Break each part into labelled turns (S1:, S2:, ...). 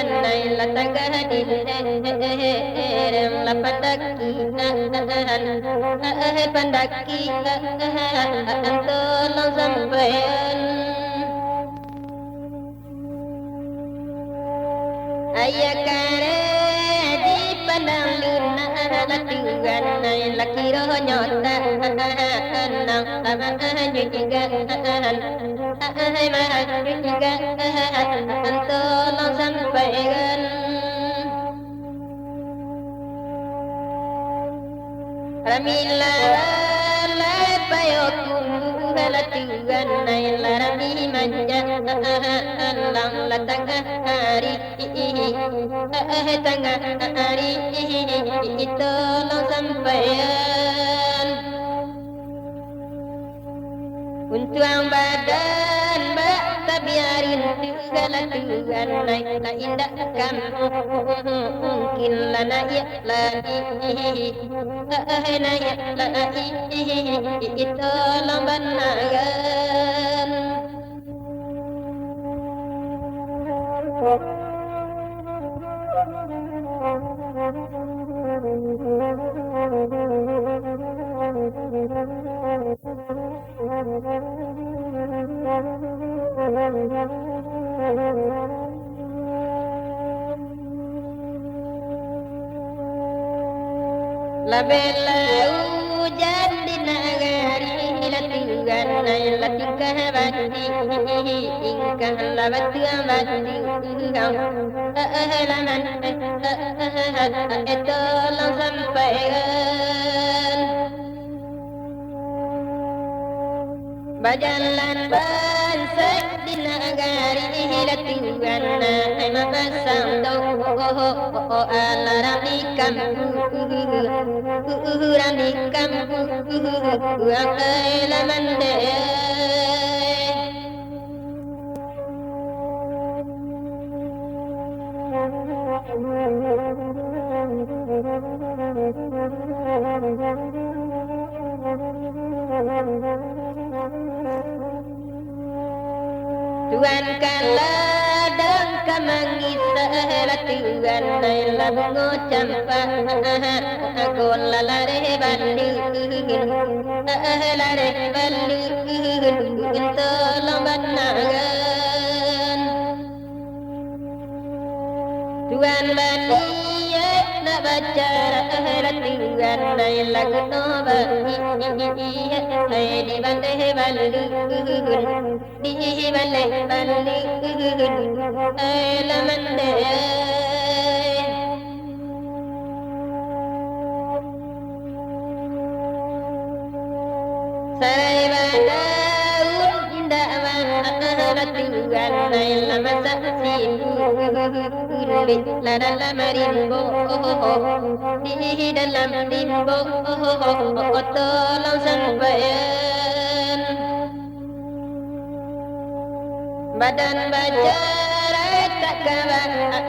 S1: tuan nai la tangga di rem la pandaki pandaki tolong sampean ayah kare di pandang lina la tuan nai la kiro nyota nang sama juga hai maju juga tolong sampaikan ramila la payokun la tuan nai la rami manja lang la tengah hari tengah hari tolong sampaikan untuk badan tak biarin segala tuan naik tak indah mungkin lah naik lagi naik lagi tolong banagan la bella hujan di nagari la tuan nai la tingkah bandi ingkah la batu bandi la man tolong sampaikan bajalan bangsa di nagari la tuan nai mabasang do ala rami kampung rami kampung la mande tuan kaladang kamangisa la tuan nai la bungo campa agon la lare bandi lare bandi tolong banagan tuan bandi nak baca la tuan nai la kuno bandi di bandi bandi di balik balik la mande sarai badaun indah la tuan nai la masasi la dalam rimbo di dalam rimbo tolong sampaikan badan bajar tak kawan la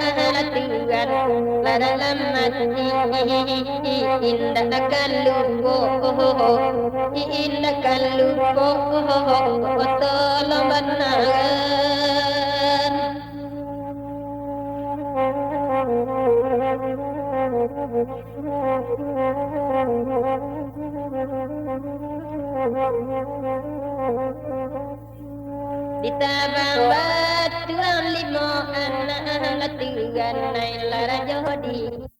S1: tuan la dalam mati indah kalubo indah kalubo tolong banagan ditabang batuan limo anak la tuan nai la rajodi